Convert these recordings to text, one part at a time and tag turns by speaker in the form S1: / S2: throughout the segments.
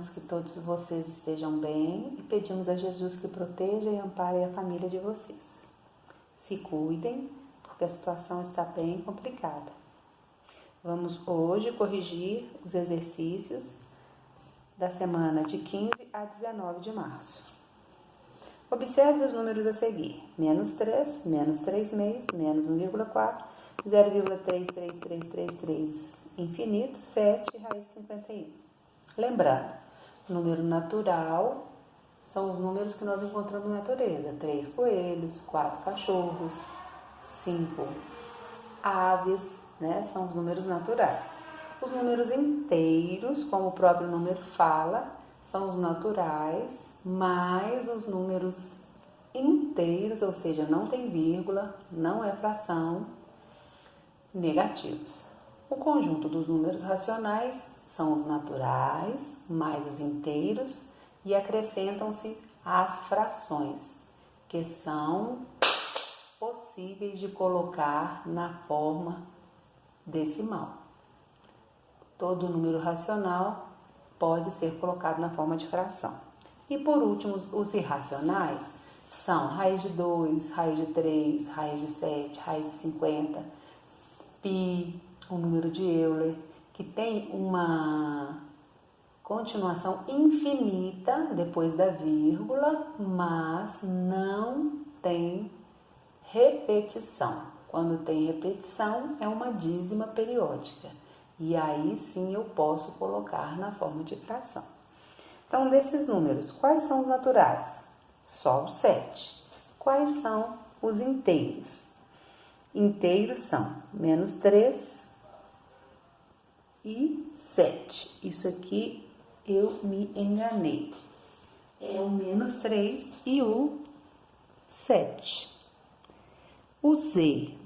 S1: Esperamos que todos vocês estejam bem e pedimos a Jesus que proteja e ampare a família de vocês. Se cuidem, porque a situação está bem complicada. Vamos hoje corrigir os exercícios da semana de 15 a 19 de março. Observe os números a seguir: menos 3, menos 3 meios, menos 1,4, 0,33333, infinito, 7, raiz de 51. Lembrando, número natural são os números que nós encontramos na natureza: 3 coelhos, 4 cachorros, 5 aves, né? São os números naturais. Os números inteiros, como o próprio número fala, são os naturais, mais os números inteiros, ou seja, não tem vírgula, não é fração, negativos. O conjunto dos números racionais são os naturais, mais os inteiros, e acrescentam-se as frações, que são possíveis de colocar na forma decimal. Todo número racional pode ser colocado na forma de fração. E por último, os irracionais são raiz de 2, raiz de 3, raiz de 7, raiz de 50, pi, o número de Euler, que tem uma continuação infinita depois da vírgula, mas não tem repetição. Quando tem repetição, é uma dízima periódica. E aí sim eu posso colocar na forma de fração. Então, desses números, quais são os naturais? Só o 7. Quais são os inteiros? Inteiros são menos 3 e 7. Isso aqui eu me enganei. É o menos 3 e o 7. O Z,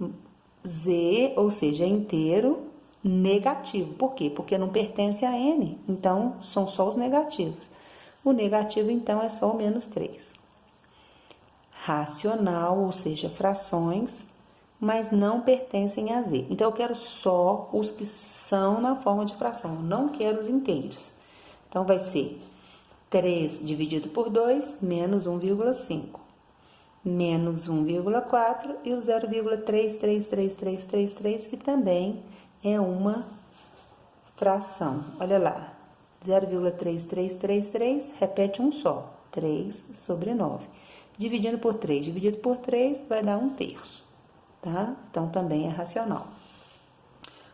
S1: ou seja, inteiro negativo. Por quê? Porque não pertence a N, então são só os negativos. O negativo, então, é só o menos 3. Racional, ou seja, frações, mas não pertencem a Z. Então, eu quero só os que são na forma de fração, eu não quero os inteiros. Então, vai ser 3 dividido por 2, menos 1,5. Menos 1,4 e o 0,33333, que também é uma fração. Olha lá, 0,3333, repete um só, 3 sobre 9. Dividido por 3 vai dar 1/3, tá? Então, também é racional.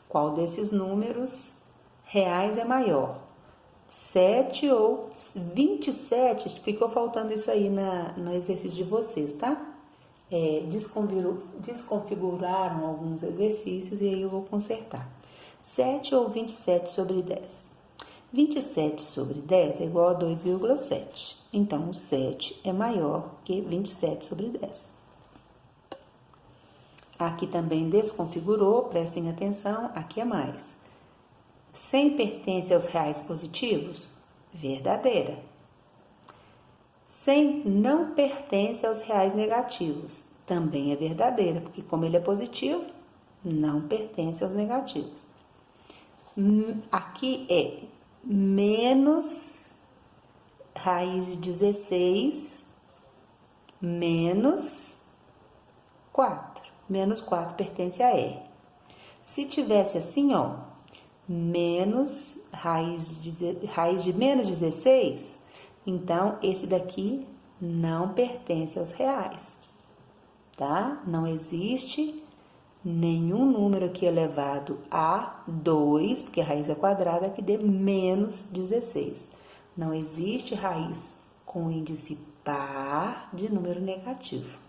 S1: Qual desses números reais é maior? 7 ou 27, ficou faltando isso aí no exercício de vocês, tá? Desconfiguraram alguns exercícios e aí eu vou consertar. 7 ou 27 sobre 10. 27 sobre 10 é igual a 2,7. Então, o 7 é maior que 27 sobre 10. Aqui também desconfigurou, prestem atenção, aqui é mais. 100 pertence aos reais positivos? Verdadeira. 100 não pertence aos reais negativos? Também é verdadeira, porque como ele é positivo, não pertence aos negativos. Aqui é menos raiz de 16 menos 4. Menos 4 pertence a R. Se tivesse assim, ó, menos raiz de menos 16, então esse daqui não pertence aos reais, tá? Não existe nenhum número aqui elevado a 2, porque a raiz é quadrada, que dê menos 16. Não existe raiz com índice par de número negativo.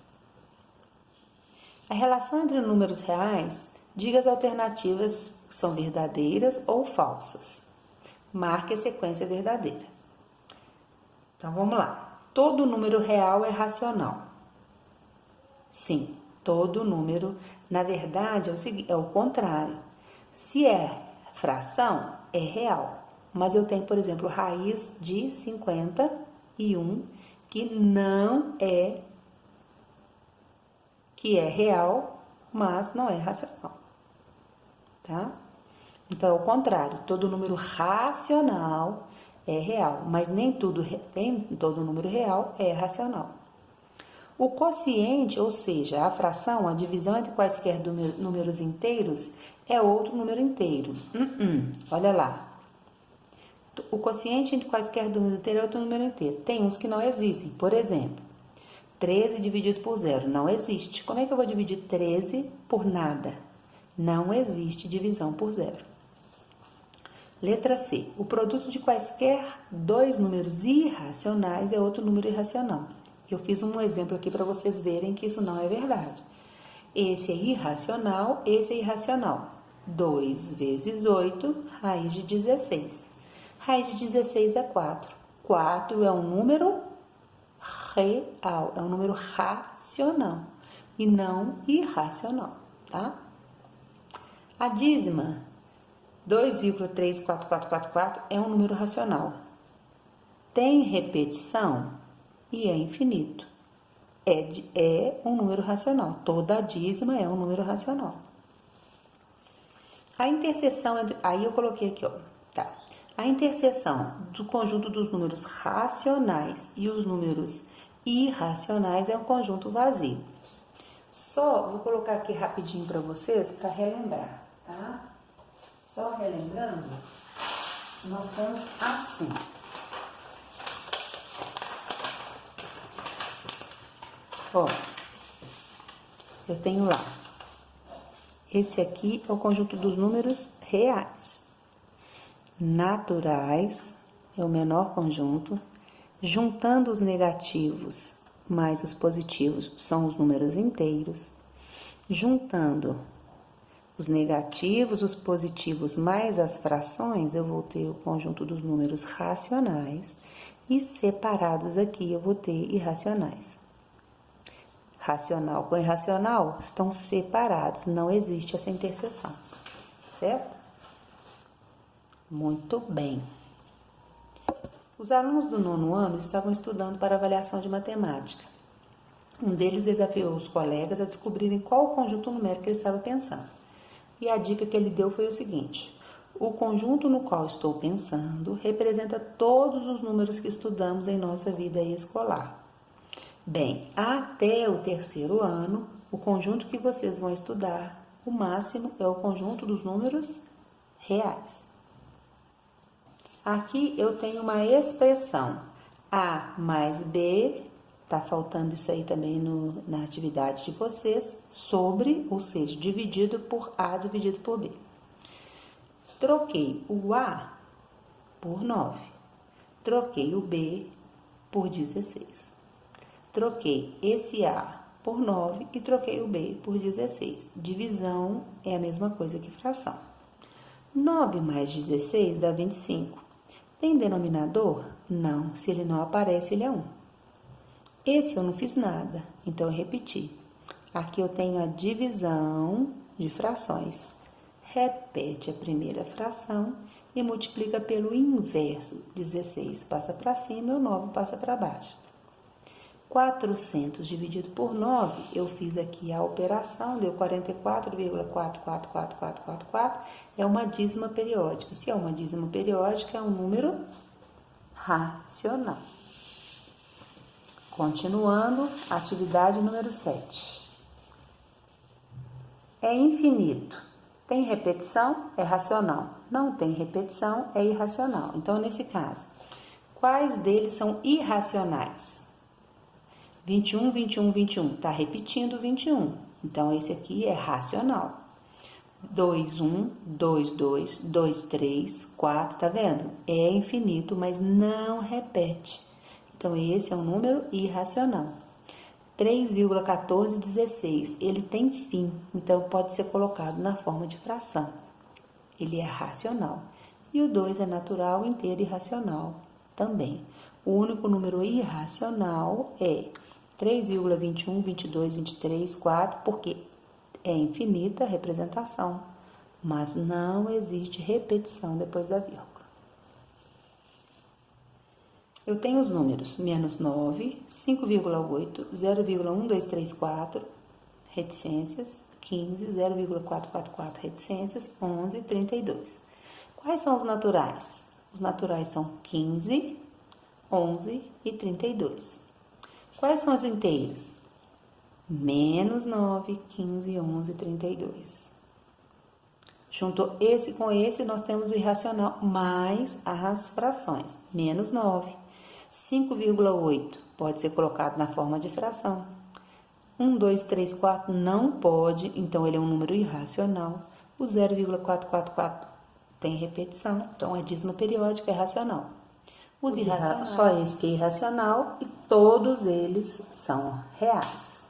S1: A relação entre números reais, diga as alternativas que são verdadeiras ou falsas. Marque a sequência verdadeira. Então, vamos lá. Todo número real é racional. Sim, todo número, na verdade, é o contrário. Se é fração, é real. Mas eu tenho, por exemplo, raiz de 51, que é real, mas não é racional. Tá? Então, é o contrário. Todo número racional é real, mas nem todo número real é racional. O quociente, ou seja, a fração, a divisão entre quaisquer números inteiros, é outro número inteiro. Olha lá. O quociente entre quaisquer números inteiros é outro número inteiro. Tem uns que não existem. Por exemplo, 13 dividido por zero não existe. Como é que eu vou dividir 13 por nada? Não existe divisão por zero. Letra C. O produto de quaisquer dois números irracionais é outro número irracional. Eu fiz um exemplo aqui para vocês verem que isso não é verdade. Esse é irracional, esse é irracional. 2 vezes 8, raiz de 16. Raiz de 16 é 4. 4 é um número real, é um número racional e não irracional, tá? A dízima 2,34444 é um número racional. Tem repetição e é infinito. É um número racional. Toda dízima é um número racional. A interseção entre... Aí eu coloquei aqui, ó. Tá. A interseção do conjunto dos números racionais e os números irracionais é um conjunto vazio. Só vou colocar aqui rapidinho para vocês, para relembrar, tá? Só relembrando, nós estamos assim. Ó, eu tenho lá. Esse aqui é o conjunto dos números reais. Naturais é o menor conjunto. Juntando os negativos mais os positivos são os números inteiros. Juntando os negativos, os positivos mais as frações, eu vou ter o conjunto dos números racionais. E separados aqui eu vou ter irracionais. Racional com irracional estão separados, não existe essa interseção, certo? Muito bem. Os alunos do 9º ano estavam estudando para avaliação de matemática. Um deles desafiou os colegas a descobrirem qual o conjunto numérico ele estava pensando. E a dica que ele deu foi o seguinte: o conjunto no qual estou pensando representa todos os números que estudamos em nossa vida escolar. Bem, até o 3º ano, o conjunto que vocês vão estudar, o máximo é o conjunto dos números reais. Aqui eu tenho uma expressão A mais B, tá faltando isso aí também na atividade de vocês, sobre, ou seja, dividido por A dividido por B. Troquei o A por 9, troquei o B por 16. Troquei esse A por 9 e troquei o B por 16. Divisão é a mesma coisa que fração. 9 mais 16 dá 25. Tem denominador? Não. Se ele não aparece, ele é 1. Esse eu não fiz nada, então eu repeti. Aqui eu tenho a divisão de frações. Repete a primeira fração e multiplica pelo inverso. 16 passa para cima e o 9 passa para baixo. 400 dividido por 9, eu fiz aqui a operação, deu 44,444444, é uma dízima periódica. Se é uma dízima periódica, é um número racional. Continuando, atividade número 7. É infinito. Tem repetição? É racional. Não tem repetição? É irracional. Então, nesse caso, quais deles são irracionais? 21, 21, 21. Está repetindo 21. Então, esse aqui é racional. 2, 1, 2, 2, 2, 3, 4. Tá vendo? É infinito, mas não repete. Então, esse é um número irracional. 3,1416. Ele tem fim, então pode ser colocado na forma de fração. Ele é racional. E o 2 é natural, inteiro e racional também. O único número irracional é 3,21, 22, 23, 4, porque é infinita a representação, mas não existe repetição depois da vírgula. Eu tenho os números menos 9, 5,8, 0,1234, reticências, 15, 0,444, reticências, 11, 32. Quais são os naturais? Os naturais são 15, 11 e 32. Quais são os inteiros? Menos 9, 15, 11, 32. Juntou esse com esse, nós temos o irracional mais as frações. Menos 9. 5,8 pode ser colocado na forma de fração. 1, 2, 3, 4 não pode, então ele é um número irracional. O 0,444 tem repetição, então é dízima periódica, é racional. Os irracionais, só esse que é irracional e todos eles são reais.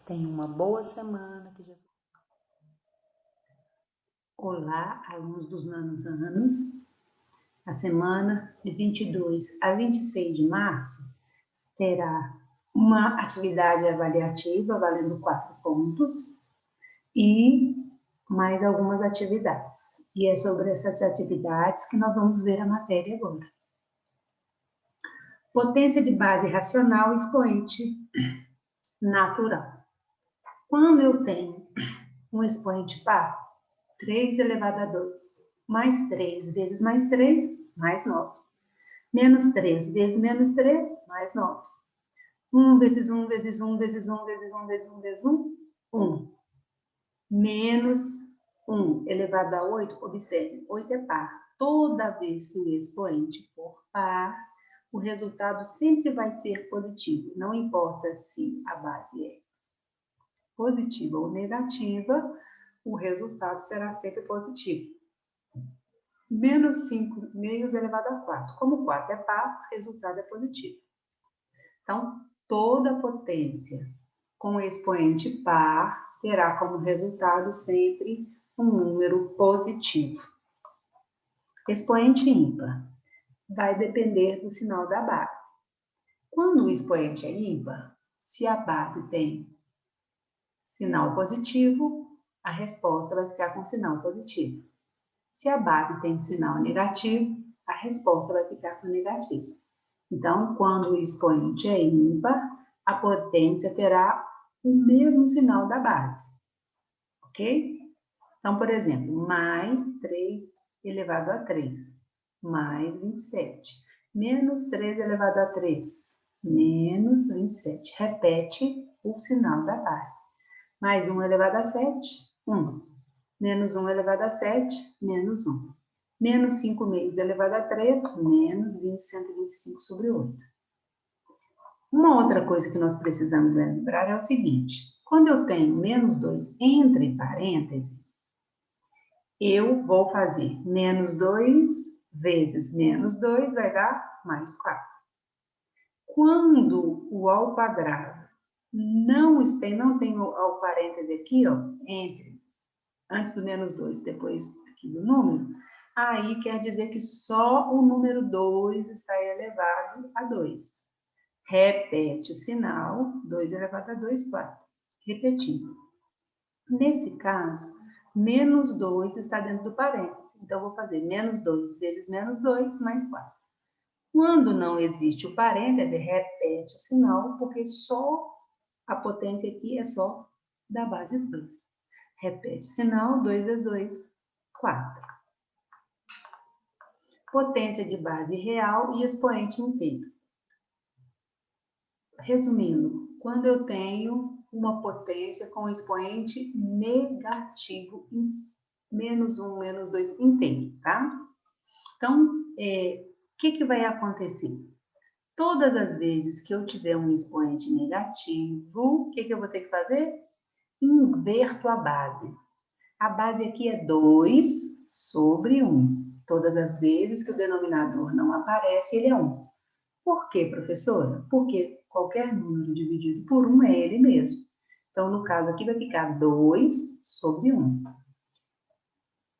S1: Tenha uma boa semana. Que Jesus...
S2: Olá, alunos dos nonos anos. A semana de 22 a 26 de março terá uma atividade avaliativa valendo 4 pontos e mais algumas atividades. E é sobre essas atividades que nós vamos ver a matéria agora. Potência de base racional expoente natural. Quando eu tenho um expoente par, 3 elevado a 2, mais 3 vezes mais 3, mais 9. Menos 3 vezes menos 3, mais 9. 1 vezes 1 vezes 1 vezes 1 vezes 1 vezes 1 vezes 1, 1. Menos 1 elevado a 8, observe, 8 é par. Toda vez que o expoente for par, o resultado sempre vai ser positivo. Não importa se a base é positiva ou negativa, o resultado será sempre positivo. Menos 5 meios elevado a 4. Como 4 é par, o resultado é positivo. Então, toda potência com expoente par terá como resultado sempre um número positivo. Expoente ímpar vai depender do sinal da base. Quando o expoente é ímpar, se a base tem sinal positivo, a resposta vai ficar com sinal positivo. Se a base tem sinal negativo, a resposta vai ficar com negativo. Então, quando o expoente é ímpar, a potência terá o mesmo sinal da base, ok? Então, por exemplo, mais 3 elevado a 3, mais 27. Menos 3 elevado a 3, menos 27. Repete o sinal da base. Mais 1 elevado a 7, 1. Menos 1 elevado a 7, menos 1. Menos 5 meios elevado a 3, menos 20, 125 sobre 8. Uma outra coisa que nós precisamos lembrar é o seguinte: quando eu tenho menos 2 entre parênteses, eu vou fazer menos 2 vezes menos 2 vai dar mais 4. Quando o ao quadrado não tem o ao parêntese aqui, ó, entre, antes do menos 2, depois aqui do número, aí quer dizer que só o número 2 está elevado a 2. Repete o sinal, 2 elevado a 2, 4. Repetindo. Nesse caso, menos 2 está dentro do parêntese. Então, eu vou fazer menos 2 vezes menos 2, mais 4. Quando não existe o parêntese, repete o sinal, porque só a potência aqui é só da base 2. Repete o sinal, 2 vezes 2, 4. Potência de base real e expoente inteiro. Resumindo, quando eu tenho uma potência com expoente negativo, menos 1, menos 2 inteiro, tá? Então, o que vai acontecer? Todas as vezes que eu tiver um expoente negativo, o que eu vou ter que fazer? Inverto a base. A base aqui é 2 sobre 1. Todas as vezes que o denominador não aparece, ele é 1. Por quê, professora? Porque qualquer número dividido por 1 é ele mesmo. Então, no caso aqui, vai ficar 2 sobre 1.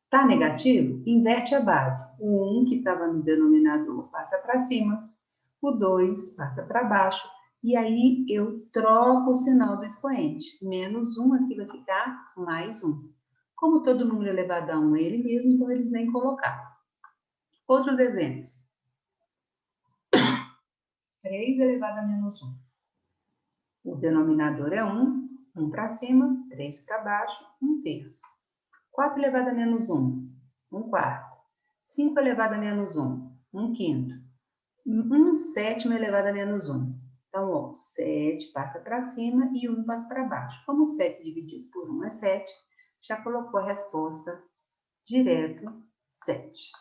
S2: Tá negativo? Inverte a base. O 1 que estava no denominador passa para cima, o 2 passa para baixo, e aí eu troco o sinal do expoente. Menos 1 aqui vai ficar mais 1. Como todo número elevado a 1 é ele mesmo, então eles nem colocaram. Outros exemplos. 3 elevado a menos 1. O denominador é 1, 1 para cima, 3 para baixo, 1 terço. 4 elevado a menos 1, 1 quarto. 5 elevado a menos 1, 1/5. 1/7 elevado a menos 1. Então, ó, 7 passa para cima e 1 passa para baixo. Como 7 dividido por 1 é 7, já colocou a resposta direto 7.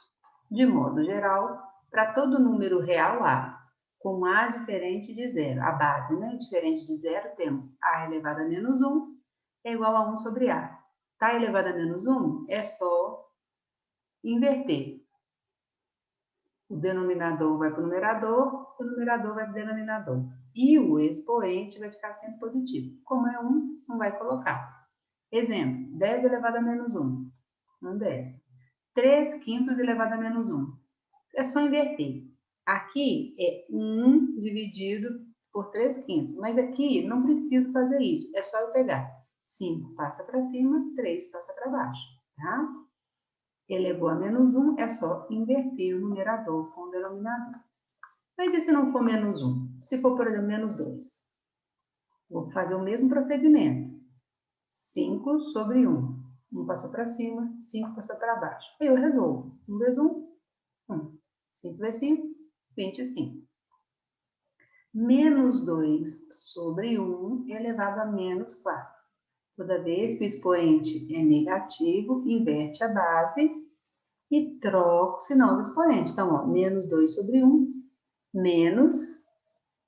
S2: De modo geral, para todo número real A, com A diferente de zero, a base, né, diferente de zero, temos A elevado a menos 1 é igual a 1 sobre A. Tá elevado a menos 1 é só inverter. O denominador vai para o numerador vai para o denominador. E o expoente vai ficar sempre positivo. Como é 1, não vai colocar. Exemplo, 10 elevado a menos 1. 1/10. 3/5 elevado a menos 1. É só inverter. Aqui é 1 dividido por 3/5. Mas aqui não precisa fazer isso. É só eu pegar 5 passa para cima, 3 passa para baixo. Tá? Elevou a menos 1, é só inverter o numerador com o denominador. Mas e se não for menos 1? Se for, por exemplo, menos 2? Vou fazer o mesmo procedimento. 5 sobre 1. 1 passou para cima, 5 passou para baixo. Aí eu resolvo. 1 vezes 1, 1. 5 vezes 5, 25. Menos 2 sobre 1 elevado a menos 4. Toda vez que o expoente é negativo, inverte a base e troca o sinal do expoente. Então, ó, menos 2 sobre 1, menos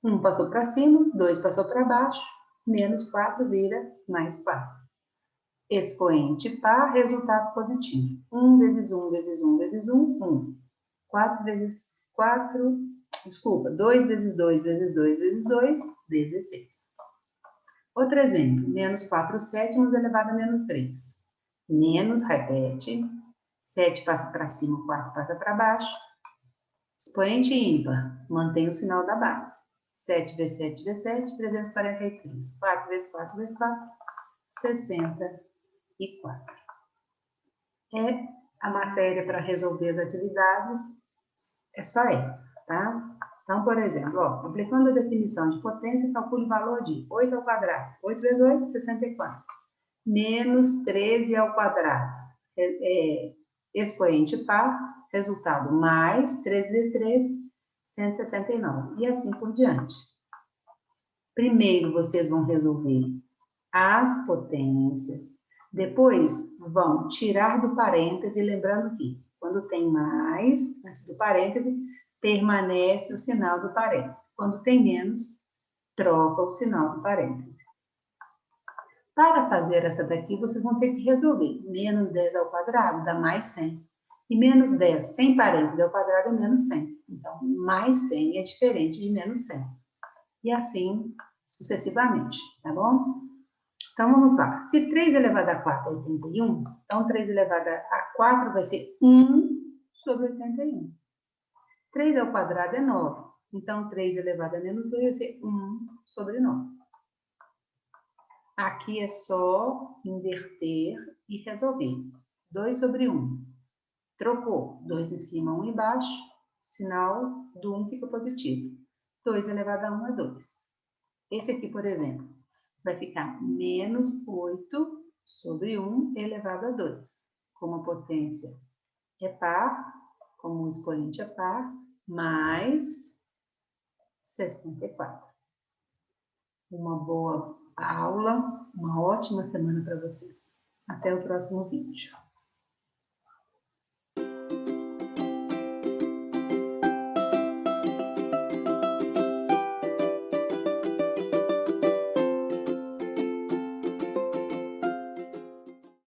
S2: 1 passou para cima, 2 passou para baixo, menos 4 vira mais 4. Expoente par, resultado positivo. 1 vezes 1 vezes 1 vezes 1, 1. 4 vezes 4, desculpa, 2 vezes 2 vezes 2 vezes 2, 16. Outro exemplo, menos 4/7 elevado a menos 3. Menos, repete, 7 passa para cima, 4 passa para baixo. Expoente ímpar, mantém o sinal da base. 7 vezes 7 vezes 7, 343. 4 vezes 4 vezes 4, 64. É a matéria para resolver as atividades, é só essa, tá? Então, por exemplo, ó, aplicando a definição de potência, calcule o valor de 8 ao quadrado. 8 vezes 8, 64. Menos 13 ao quadrado. Expoente par, resultado mais 13 vezes 13, 169. E assim por diante. Primeiro, vocês vão resolver as potências. Depois, vão tirar do parêntese, lembrando que quando tem mais, antes do parêntese, permanece o sinal do parêntese. Quando tem menos, troca o sinal do parêntese. Para fazer essa daqui, vocês vão ter que resolver. Menos 10 ao quadrado dá mais 100. E menos 10 sem parêntese ao quadrado é menos 100. Então, mais 100 é diferente de menos 100. E assim sucessivamente, tá bom? Então, vamos lá. Se 3 elevado a 4 é 81, então 3 elevado a 4 vai ser 1 sobre 81. 3 ao quadrado é 9. Então, 3 elevado a menos 2 vai ser 1 sobre 9. Aqui é só inverter e resolver. 2 sobre 1. Trocou. 2 em cima, 1 embaixo. Sinal do 1 fica positivo. 2 elevado a 1 é 2. Esse aqui, por exemplo, vai ficar menos 8 sobre 1 elevado a 2. Como a potência é par, como o expoente é par, mais 64. Uma boa aula, uma ótima semana para vocês. Até o próximo vídeo.